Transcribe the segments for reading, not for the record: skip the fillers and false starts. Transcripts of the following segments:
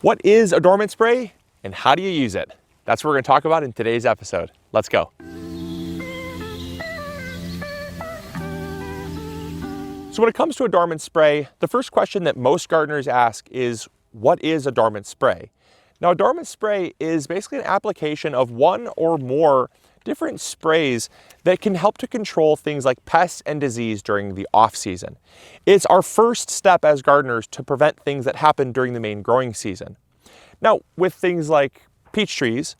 What is a dormant spray and how do you use it? That's what we're going to talk about in today's episode. Let's go. So when it comes to a dormant spray, the first question that most gardeners ask is, what is a dormant spray? Now, a dormant spray is basically an application of one or more different sprays that can help to control things like pests and disease during the off season. It's our first step as gardeners to prevent things that happen during the main growing season. Now, with things like peach trees,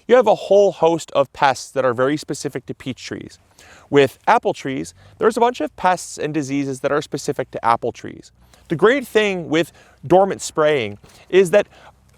you have a whole host of pests that are very specific to peach trees. With apple trees, there's a bunch of pests and diseases that are specific to apple trees. The great thing with dormant spraying is that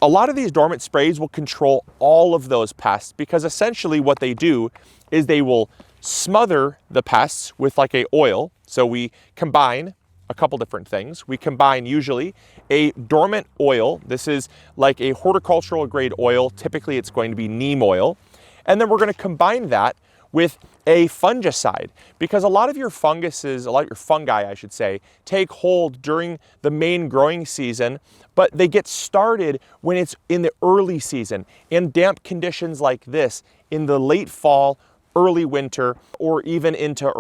a lot of these dormant sprays will control all of those pests, because essentially what they do is they will smother the pests with like a oil. So we combine a couple different things. We combine usually a dormant oil. This is like a horticultural grade oil. Typically it's going to be neem oil. And then we're going to combine that with a fungicide, because a lot of your funguses, a lot of your fungi, I should say, take hold during the main growing season, but they get started when it's in the early season, in damp conditions like this, in the late fall, early winter, or even into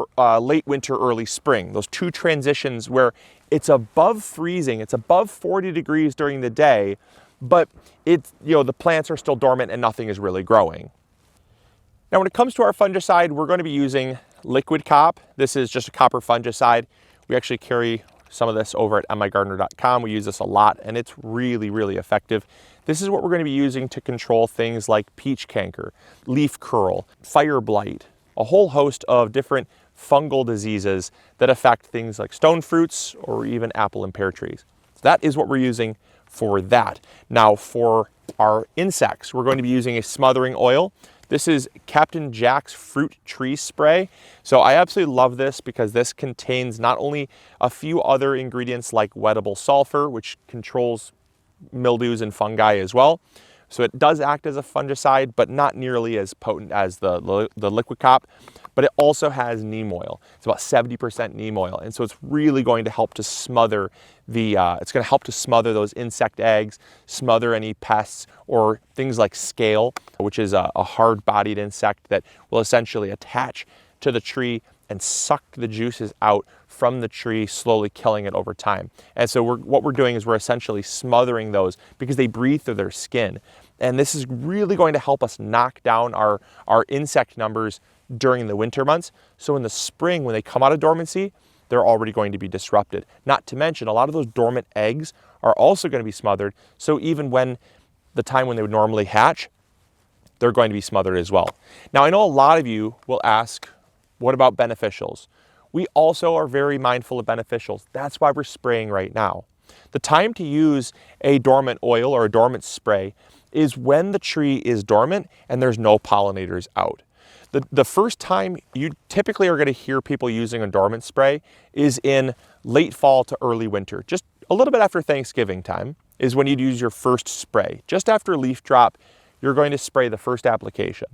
late winter, early spring. Those two transitions where it's above freezing, it's above 40 degrees during the day, but it's, the plants are still dormant and nothing is really growing. Now, when it comes to our fungicide, we're going to be using liquid cop. This is just a copper fungicide. We actually carry some of this over at MIgardener.com. We use this a lot and it's really, really effective. This is what we're going to be using to control things like peach canker, leaf curl, fire blight, a whole host of different fungal diseases that affect things like stone fruits or even apple and pear trees. So that is what we're using for that. Now, for our insects, we're going to be using a smothering oil. This is Captain Jack's Fruit Tree Spray. So I absolutely love this because this contains not only a few other ingredients like wettable sulfur, which controls mildews and fungi as well. So it does act as a fungicide, but not nearly as potent as the liquid cop. But it also has neem oil. It's about 70% neem oil. And so it's really going to help to smother it's going to help to smother those insect eggs, smother any pests or things like scale, which is a hard-bodied insect that will essentially attach to the tree and suck the juices out from the tree, slowly killing it over time. And so what we're doing is we're essentially smothering those because they breathe through their skin. And this is really going to help us knock down our insect numbers during the winter months. So in the spring, when they come out of dormancy, they're already going to be disrupted. Not to mention, a lot of those dormant eggs are also going to be smothered. So even when the time when they would normally hatch, they're going to be smothered as well. Now, I know a lot of you will ask, what about beneficials? We also are very mindful of beneficials. That's why we're spraying right now. The time to use a dormant oil or a dormant spray is when the tree is dormant and there's no pollinators out. The first time you typically are going to hear people using a dormant spray is in late fall to early winter. Just a little bit after Thanksgiving time is when you'd use your first spray. Just after leaf drop, you're going to spray the first application.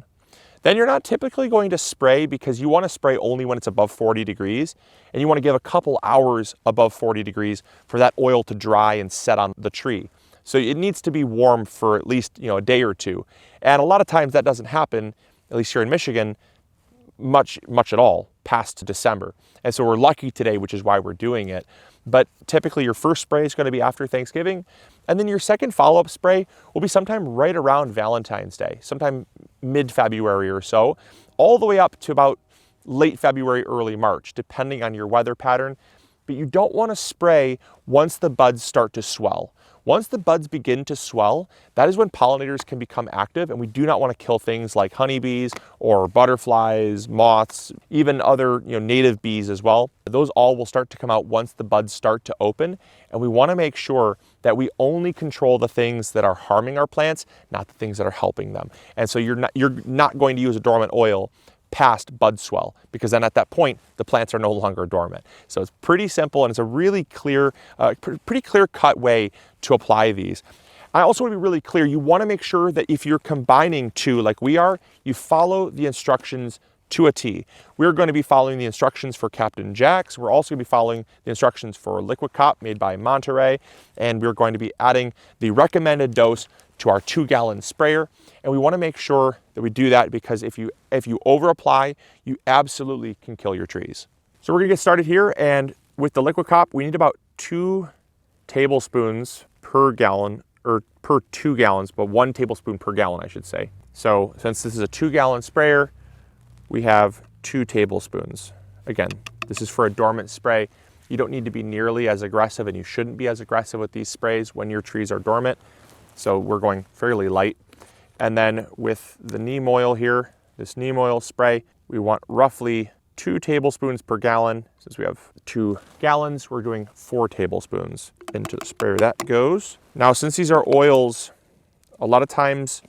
Then you're not typically going to spray because you want to spray only when it's above 40 degrees, and you want to give a couple hours above 40 degrees for that oil to dry and set on the tree. So it needs to be warm for at least a day or two. And a lot of times that doesn't happen, at least here in Michigan, much at all past December. And so we're lucky today, which is why we're doing it. But typically your first spray is going to be after Thanksgiving. And then your second follow-up spray will be sometime right around Valentine's Day, sometime mid-February or so, all the way up to about late February, early March, depending on your weather pattern. But you don't want to spray once the buds start to swell. Once the buds begin to swell, that is when pollinators can become active, and we do not want to kill things like honeybees or butterflies, moths, even other native bees as well. Those all will start to come out once the buds start to open, and we want to make sure that we only control the things that are harming our plants, not the things that are helping them. And so you're not going to use a dormant oil past bud swell, because then at that point the plants are no longer dormant. So it's pretty simple, and it's a really clear, pretty clear-cut way to apply these. I also want to be really clear, you want to make sure that if you're combining two like we are, you follow the instructions to a T. We're going to be following the instructions for Captain Jack's. We're also going to be following the instructions for Liquid Cop made by Monterey, and we're going to be adding the recommended dose to our 2-gallon sprayer. And we want to make sure that we do that because if you over apply, you absolutely can kill your trees. So we're going to get started here, and with the Liquid Cop, we need about 2 tablespoons per gallon, or per 2 gallons, but 1 tablespoon per gallon, I should say. So since this is a 2-gallon sprayer, we have 2 tablespoons. Again, this is for a dormant spray. You don't need to be nearly as aggressive, and you shouldn't be as aggressive with these sprays when your trees are dormant. So we're going fairly light. And then with the neem oil here, this neem oil spray, we want roughly 2 tablespoons per gallon. Since we have 2 gallons, we're doing 4 tablespoons into the sprayer. That goes. Now, since these are oils, a lot of times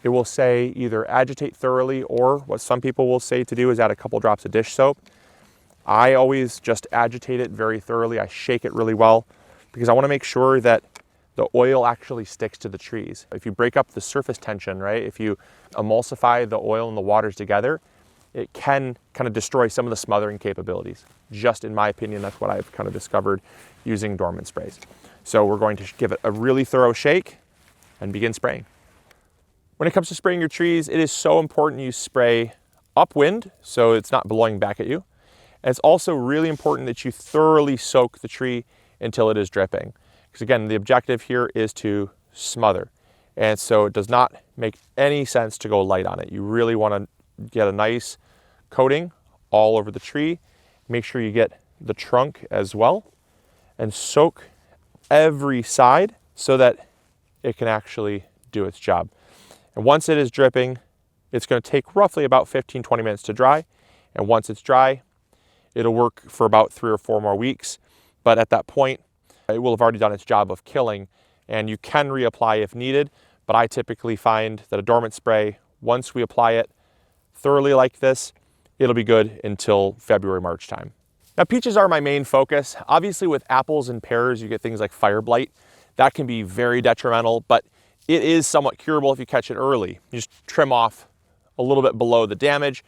it will say either agitate thoroughly, or what some people will say to do is add a couple drops of dish soap. I always just agitate it very thoroughly. I shake it really well because I want to make sure that the oil actually sticks to the trees. If you break up the surface tension, right? If you emulsify the oil and the waters together, it can kind of destroy some of the smothering capabilities. Just in my opinion, that's what I've kind of discovered using dormant sprays. So we're going to give it a really thorough shake and begin spraying. When it comes to spraying your trees, it is so important you spray upwind so it's not blowing back at you. And it's also really important that you thoroughly soak the tree until it is dripping. Because again, the objective here is to smother. And so it does not make any sense to go light on it. You really want to get a nice coating all over the tree. Make sure you get the trunk as well and soak every side so that it can actually do its job. And once it is dripping, it's going to take roughly about 15-20 minutes to dry. And once it's dry, it'll work for about 3 or 4 more weeks. But at that point, it will have already done its job of killing, and you can reapply if needed. But I typically find that a dormant spray, once we apply it thoroughly like this, it'll be good until February, March time. Now, peaches are my main focus. Obviously, with apples and pears, you get things like fire blight. That can be very detrimental, but it is somewhat curable if you catch it early. You just trim off a little bit below the damage,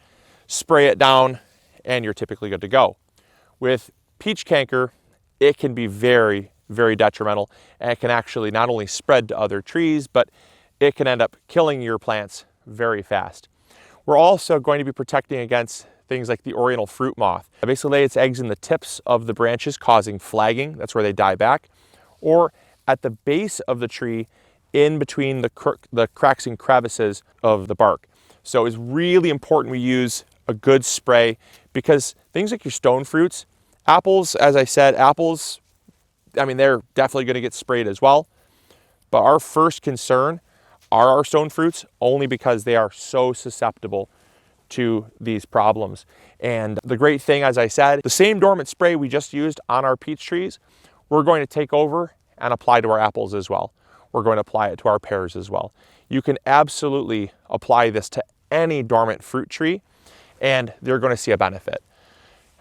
spray it down, and you're typically good to go. With peach canker, it can be very, very detrimental, and it can actually not only spread to other trees, but it can end up killing your plants very fast. We're also going to be protecting against things like the oriental fruit moth. It basically lays its eggs in the tips of the branches, causing flagging. That's where they die back. Or at the base of the tree, in between the cracks and crevices of the bark. So it's really important we use a good spray because things like your stone fruits, apples, as I said, apples, I mean, they're definitely going to get sprayed as well. But our first concern are our stone fruits, only because they are so susceptible to these problems. And the great thing, as I said, the same dormant spray we just used on our peach trees, we're going to take over and apply to our apples as well. We're going to apply it to our pears as well. You can absolutely apply this to any dormant fruit tree, and they're going to see a benefit.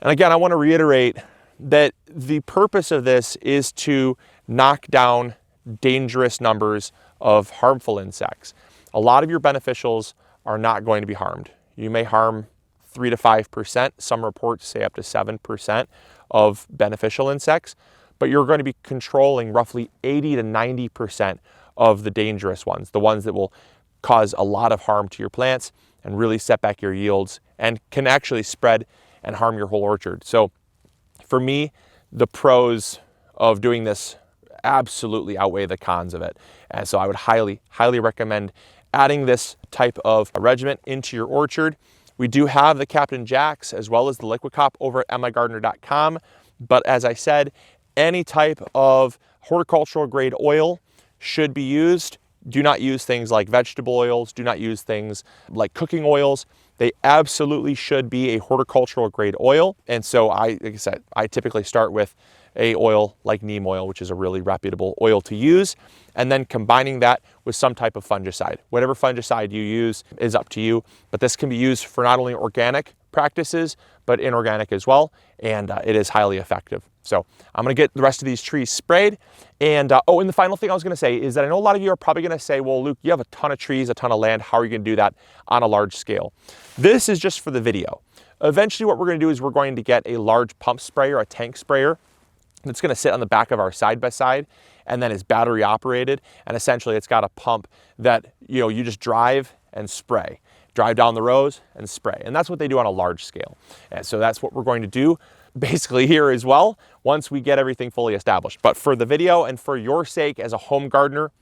And again, I want to reiterate that the purpose of this is to knock down dangerous numbers of harmful insects. A lot of your beneficials are not going to be harmed. You may harm 3 to 5%. Some reports say up to 7% of beneficial insects, but you're going to be controlling roughly 80 to 90% of the dangerous ones, the ones that will cause a lot of harm to your plants and really set back your yields and can actually spread and harm your whole orchard. So for me, the pros of doing this absolutely outweigh the cons of it. And so I would highly, highly recommend adding this type of regimen into your orchard. We do have the Captain Jack's as well as the Liquid Cop over at MIgardener.com. But as I said, any type of horticultural grade oil should be used. Do not use things like vegetable oils. Do not use things like cooking oils. They absolutely should be a horticultural grade oil. And so like I said, I typically start with a oil like neem oil, which is a really reputable oil to use, and then combining that with some type of fungicide. Whatever fungicide you use is up to you, but this can be used for not only organic, practices, but inorganic as well, and it is highly effective. So I'm gonna get the rest of these trees sprayed. And oh, and the final thing I was gonna say is that I know a lot of you are probably gonna say, well, Luke, you have a ton of trees, a ton of land, how are you gonna do that on a large scale? This is just for the video. Eventually what we're gonna do is we're going to get a large pump sprayer, a tank sprayer, that's gonna sit on the back of our side-by-side, and then is battery operated. And essentially it's got a pump that, you know, you just drive and spray. Drive down the rows and spray. And that's what they do on a large scale. And so that's what we're going to do basically here as well, once we get everything fully established. But for the video and for your sake as a home gardener,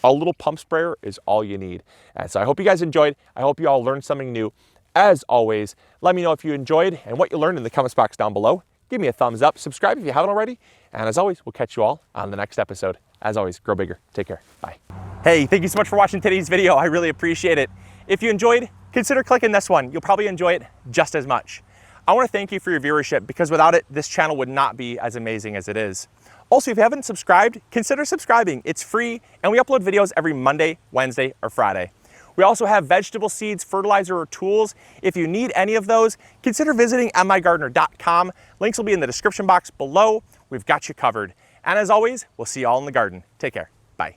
a little pump sprayer is all you need. And so I hope you guys enjoyed. I hope you all learned something new. As always, let me know if you enjoyed and what you learned in the comments box down below. Give me a thumbs up, subscribe if you haven't already. And as always, we'll catch you all on the next episode. As always, grow bigger. Take care. Bye. Hey, thank you so much for watching today's video. I really appreciate it. If you enjoyed, consider clicking this one. You'll probably enjoy it just as much. I want to thank you for your viewership, because without it, this channel would not be as amazing as it is. Also, if you haven't subscribed, consider subscribing. It's free, and we upload videos every Monday, Wednesday, or Friday. We also have vegetable seeds, fertilizer, or tools. If you need any of those, consider visiting MIgardener.com. Links will be in the description box below. We've got you covered. And as always, we'll see you all in the garden. Take care. Bye.